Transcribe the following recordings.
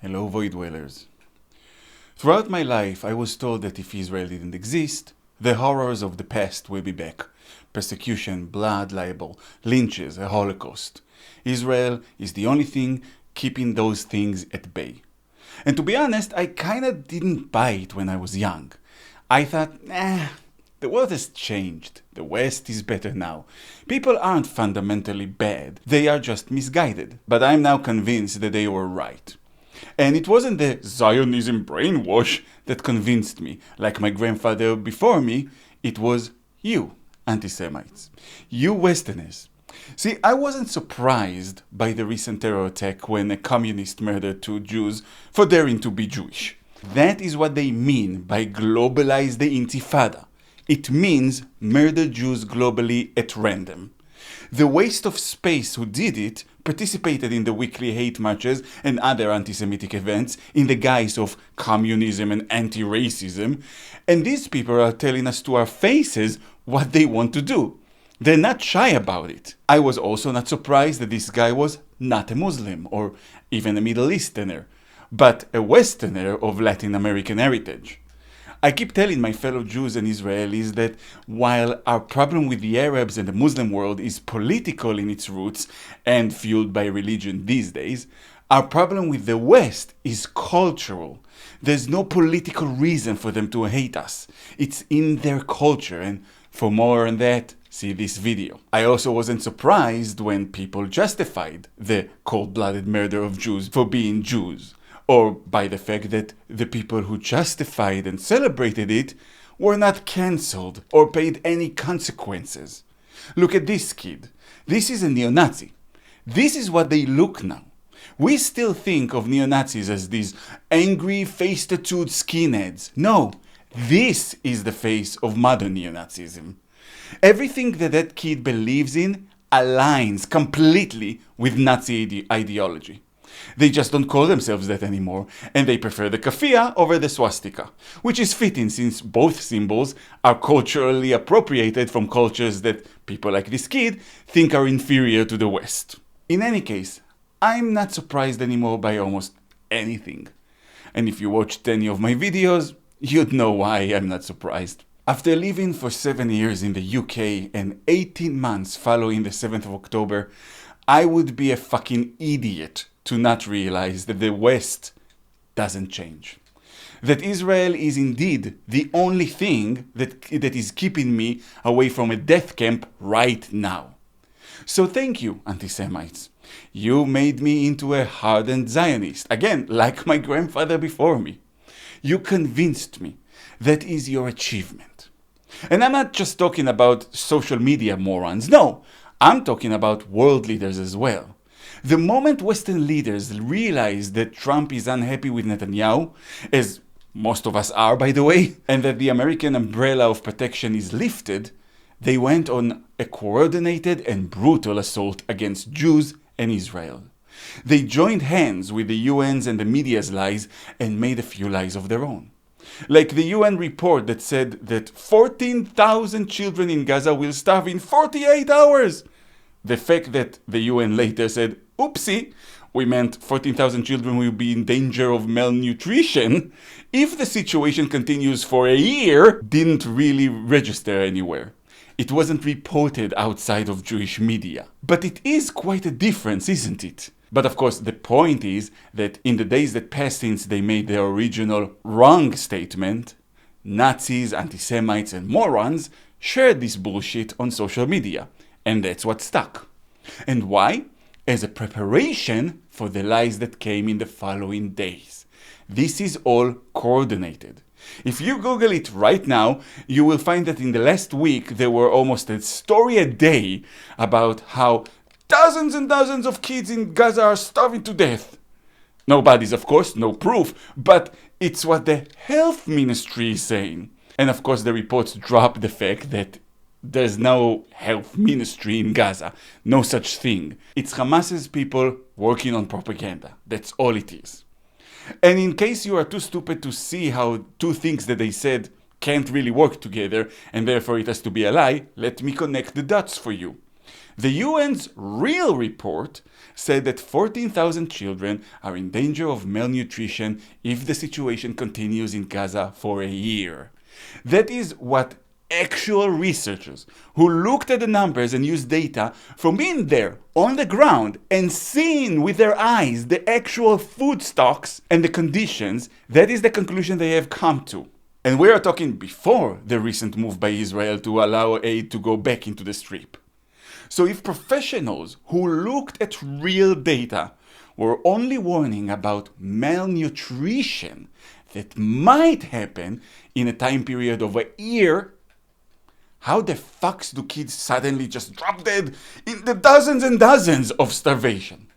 Hello, Void Dwellers. Throughout my life, I was told that if Israel didn't exist, the horrors of the past will be back. Persecution, blood, libel, lynches, a holocaust. Israel is the only thing keeping those things at bay. And to be honest, I kinda didn't buy it when I was young. I thought, the world has changed. The West is better now. People aren't fundamentally bad. They are just misguided. But I'm now convinced that they were right. And it wasn't the Zionism brainwash that convinced me, like my grandfather before me. It was you, anti-Semites. You Westerners. See, I wasn't surprised by the recent terror attack when a communist murdered 2 Jews for daring to be Jewish. That is what they mean by globalize the Intifada. It means murder Jews globally at random. The waste of space who did it participated in the weekly hate marches and other anti-Semitic events in the guise of communism and anti-racism, and these people are telling us to our faces what they want to do. They're not shy about it. I was also not surprised that this guy was not a Muslim or even a Middle Easterner, but a Westerner of Latin American heritage. I keep telling my fellow Jews and Israelis that while our problem with the Arabs and the Muslim world is political in its roots and fueled by religion these days, our problem with the West is cultural. There's no political reason for them to hate us. It's in their culture, and for more on that, see this video. I also wasn't surprised when people justified the cold-blooded murder of Jews for being Jews, or by the fact that the people who justified and celebrated it were not cancelled or paid any consequences. Look at this kid. This is a neo-Nazi. This is what they look now. We still think of neo-Nazis as these angry, face-tattooed skinheads. No, this is the face of modern neo-Nazism. Everything that kid believes in aligns completely with Nazi ideology. They just don't call themselves that anymore, and they prefer the kafia over the swastika, which is fitting since both symbols are culturally appropriated from cultures that people like this kid think are inferior to the West. In any case, I'm not surprised anymore by almost anything. And if you watched any of my videos, you'd know why I'm not surprised. After living for 7 years in the UK and 18 months following the 7th of October, I would be a fucking idiot to not realize that the West doesn't change. That Israel is indeed the only thing that is keeping me away from a death camp right now. So thank you, anti-Semites. You made me into a hardened Zionist, again, like my grandfather before me. You convinced me. That is your achievement. And I'm not just talking about social media morons. No, I'm talking about world leaders as well. The moment Western leaders realize that Trump is unhappy with Netanyahu, as most of us are by the way, and that the American umbrella of protection is lifted, they went on a coordinated and brutal assault against Jews and Israel. They joined hands with the UN's and the media's lies and made a few lies of their own. Like the UN report that said that 14,000 children in Gaza will starve in 48 hours. The fact that the UN later said, oopsie, we meant 14,000 children will be in danger of malnutrition if the situation continues for a year, didn't really register anywhere. It wasn't reported outside of Jewish media. But it is quite a difference, isn't it? But of course, the point is that in the days that passed since they made their original wrong statement, Nazis, anti-Semites, and morons shared this bullshit on social media. And that's what stuck. And why? As a preparation for the lies that came in the following days. This is all coordinated. If you Google it right now, you will find that in the last week there were almost a story a day about how dozens and dozens of kids in Gaza are starving to death. No bodies, of course, no proof, but it's what the health ministry is saying. And of course the reports drop the fact that there's no health ministry in Gaza. No such thing. It's Hamas's people working on propaganda. That's all it is. And in case you are too stupid to see how two things that they said can't really work together and therefore it has to be a lie, let me connect the dots for you. The UN's real report said that 14,000 children are in danger of malnutrition if the situation continues in Gaza for a year. That is what actual researchers who looked at the numbers and used data from being there on the ground and seeing with their eyes the actual food stocks and the conditions, that is the conclusion they have come to. And we are talking before the recent move by Israel to allow aid to go back into the Strip. So if professionals who looked at real data were only warning about malnutrition that might happen in a time period of a year, how the fucks do kids suddenly just drop dead in the dozens and dozens of starvation?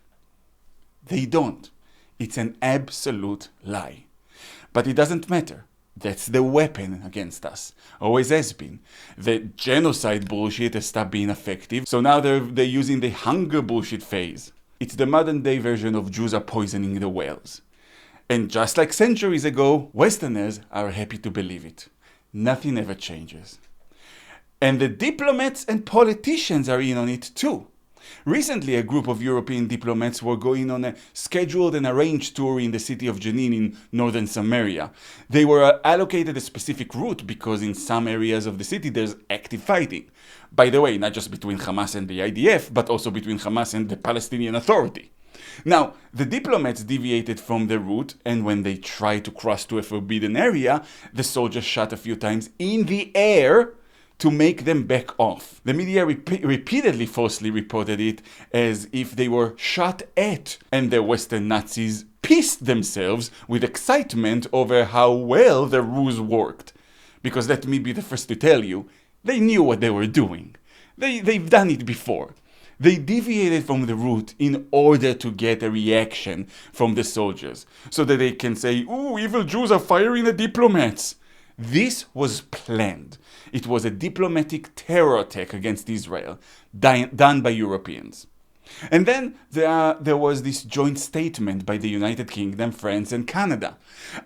They don't. It's an absolute lie. But it doesn't matter. That's the weapon against us. Always has been. The genocide bullshit has stopped being effective, so now they're using the hunger bullshit phase. It's the modern day version of Jews are poisoning the whales. And just like centuries ago, Westerners are happy to believe it. Nothing ever changes. And the diplomats and politicians are in on it too. Recently, a group of European diplomats were going on a scheduled and arranged tour in the city of Jenin in northern Samaria. They were allocated a specific route because in some areas of the city there's active fighting. By the way, not just between Hamas and the IDF, but also between Hamas and the Palestinian Authority. Now, the diplomats deviated from the route, and when they tried to cross to a forbidden area, the soldiers shot a few times in the air to make them back off. The media repeatedly falsely reported it as if they were shot at, and the Western Nazis pissed themselves with excitement over how well the ruse worked. Because let me be the first to tell you, they knew what they were doing. They've done it before. They deviated from the route in order to get a reaction from the soldiers, so that they can say, "Ooh, evil Jews are firing at diplomats." This was planned. It was a diplomatic terror attack against Israel, done by Europeans. And then there was this joint statement by the United Kingdom, France, and Canada.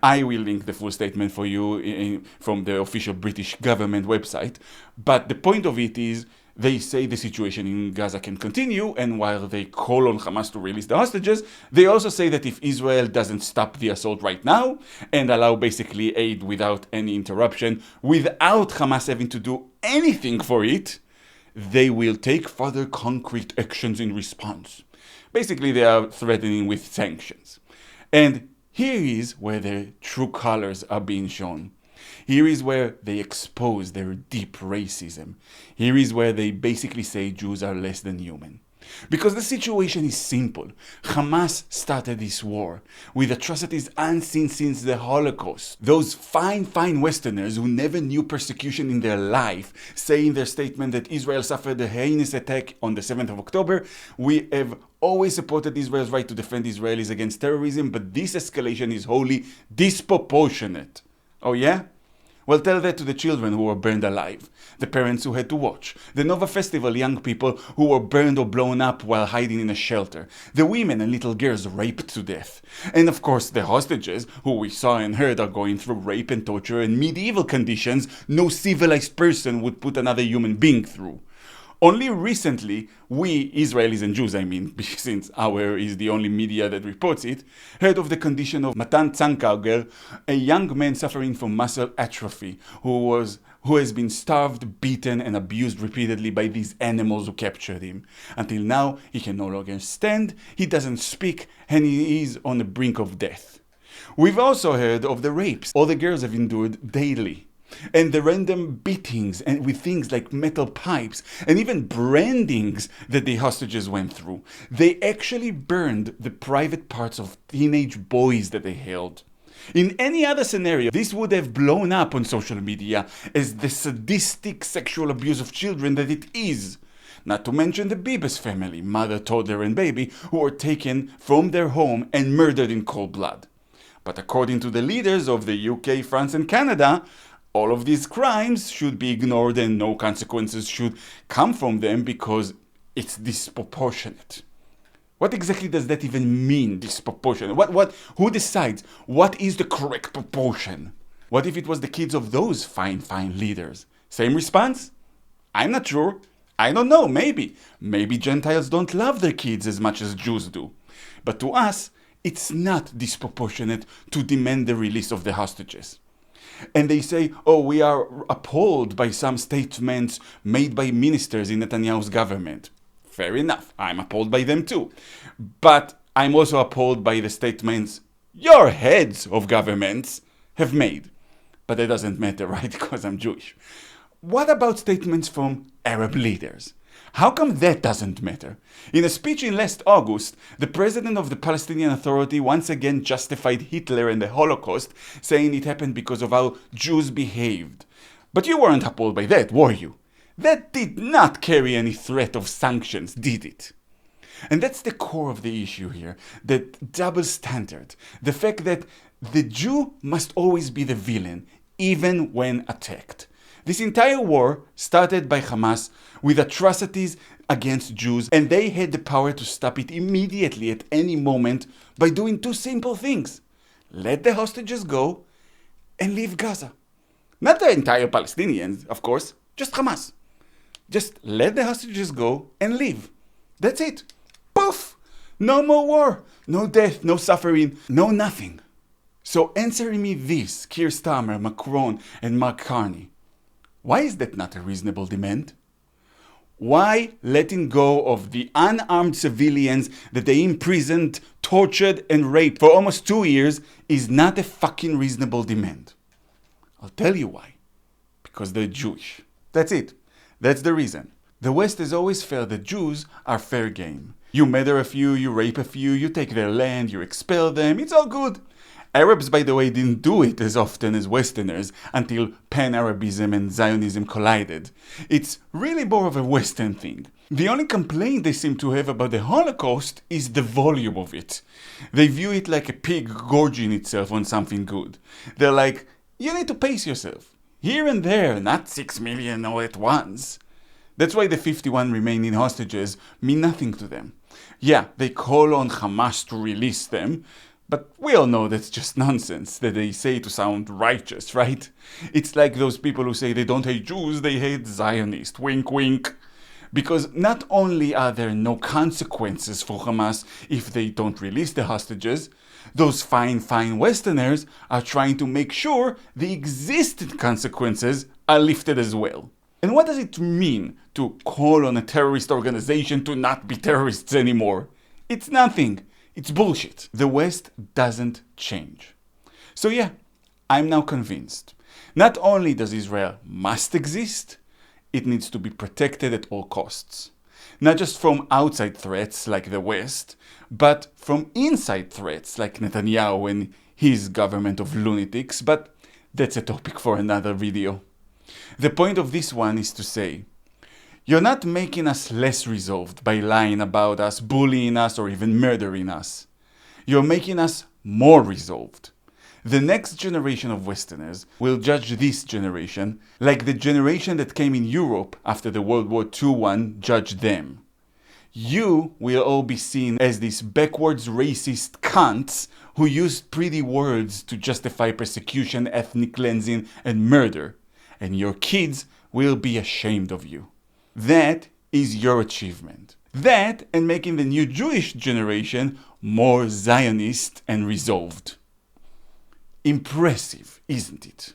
I will link the full statement for you from the official British government website. But the point of it is, they say the situation in Gaza can continue, and while they call on Hamas to release the hostages, they also say that if Israel doesn't stop the assault right now and allow basically aid without any interruption, without Hamas having to do anything for it, they will take further concrete actions in response. Basically, they are threatening with sanctions. And here is where their true colors are being shown. Here is where they expose their deep racism. Here is where they basically say Jews are less than human. Because the situation is simple. Hamas started this war with atrocities unseen since the Holocaust. Those fine Westerners who never knew persecution in their life say in their statement that Israel suffered a heinous attack on the 7th of October. We have always supported Israel's right to defend Israelis against terrorism, but this escalation is wholly disproportionate. Oh yeah? Well, tell that to the children who were burned alive, the parents who had to watch, the Nova Festival young people who were burned or blown up while hiding in a shelter, the women and little girls raped to death, and of course the hostages who we saw and heard are going through rape and torture and medieval conditions no civilized person would put another human being through. Only recently, we, Israelis and Jews, since our is the only media that reports it, heard of the condition of Matan Tzankauger, a young man suffering from muscle atrophy, who has been starved, beaten, and abused repeatedly by these animals who captured him. Until now, he can no longer stand, he doesn't speak, and he is on the brink of death. We've also heard of the rapes all the girls have endured daily, and the random beatings and with things like metal pipes and even brandings that the hostages went through. They actually burned the private parts of teenage boys that they held. In any other scenario, this would have blown up on social media as the sadistic sexual abuse of children that it is. Not to mention the Bibas family, mother, toddler, and baby, who were taken from their home and murdered in cold blood. But according to the leaders of the UK, France, and Canada, all of these crimes should be ignored and no consequences should come from them because it's disproportionate. What exactly does that even mean, disproportionate? Who decides what is the correct proportion? What if it was the kids of those fine leaders? Same response? I'm not sure. I don't know, maybe. Maybe Gentiles don't love their kids as much as Jews do. But to us, it's not disproportionate to demand the release of the hostages. And they say, oh, we are appalled by some statements made by ministers in Netanyahu's government. Fair enough, I'm appalled by them too. But I'm also appalled by the statements your heads of governments have made. But that doesn't matter, right? Because I'm Jewish. What about statements from Arab leaders? How come that doesn't matter? In a speech in last August, the president of the Palestinian Authority once again justified Hitler and the Holocaust, saying it happened because of how Jews behaved. But you weren't appalled by that, were you? That did not carry any threat of sanctions, did it? And that's the core of the issue here, that double standard, the fact that the Jew must always be the villain, even when attacked. This entire war started by Hamas with atrocities against Jews, and they had the power to stop it immediately at any moment by doing two simple things. Let the hostages go and leave Gaza. Not the entire Palestinians, of course, just Hamas. Just let the hostages go and leave. That's it. Poof! No more war, no death, no suffering, no nothing. So answering me this, Keir Starmer, Macron, and Mark Carney, why is that not a reasonable demand? Why letting go of the unarmed civilians that they imprisoned, tortured, and raped for almost 2 years is not a fucking reasonable demand? I'll tell you why. Because they're Jewish. That's it. That's the reason. The West has always felt that Jews are fair game. You murder a few, you rape a few, you take their land, you expel them, it's all good. Arabs, by the way, didn't do it as often as Westerners until Pan-Arabism and Zionism collided. It's really more of a Western thing. The only complaint they seem to have about the Holocaust is the volume of it. They view it like a pig gorging itself on something good. They're like, you need to pace yourself. Here and there, not 6 million all at once. That's why the 51 remaining hostages mean nothing to them. Yeah, they call on Hamas to release them, but we all know that's just nonsense that they say to sound righteous, right? It's like those people who say they don't hate Jews, they hate Zionists. Wink, wink. Because not only are there no consequences for Hamas if they don't release the hostages, those fine Westerners are trying to make sure the existing consequences are lifted as well. And what does it mean to call on a terrorist organization to not be terrorists anymore? It's nothing. It's bullshit. The West doesn't change. So yeah, I'm now convinced. Not only does Israel must exist, it needs to be protected at all costs. Not just from outside threats like the West, but from inside threats like Netanyahu and his government of lunatics, but that's a topic for another video. The point of this one is to say, you're not making us less resolved by lying about us, bullying us, or even murdering us. You're making us more resolved. The next generation of Westerners will judge this generation like the generation that came in Europe after the World War II one judged them. You will all be seen as these backwards racist cunts who used pretty words to justify persecution, ethnic cleansing, and murder. And your kids will be ashamed of you. That is your achievement. That and making the new Jewish generation more Zionist and resolved. Impressive, isn't it?